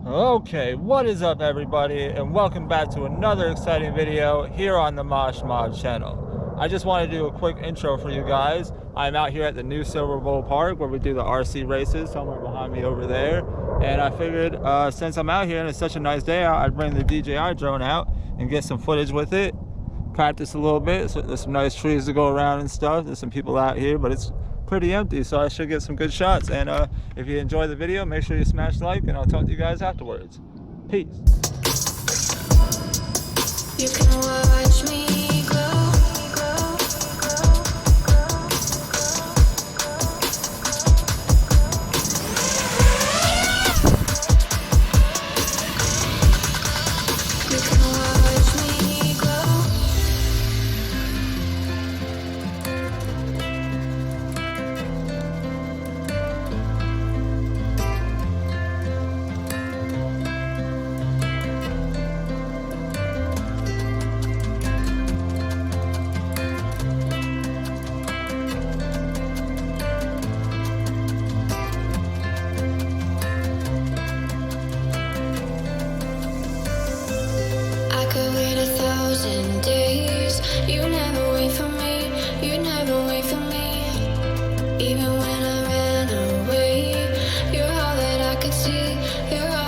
Okay, what is up everybody, and welcome back to another exciting video here on the Mosh channel. I just want to do a quick intro for you guys. I'm out here at the new Silverbowl Park where we do the RC races, somewhere behind me over there. And I figured since I'm out here and it's such a nice day out, I'd bring the DJI drone out and get some footage with it. Practice a little bit. So there's some nice trees to go around and stuff. There's some people out here, but it's pretty empty, so I should get some good shots. And if you enjoy the video, make sure you smash like, and I'll talk to you guys afterwards. Peace. You can watch me grow, grow, grow, grow, you can watch me grow. I could wait 1,000 days. You never wait for me. You never wait for me. Even when I ran away, you're all that I could see. You're all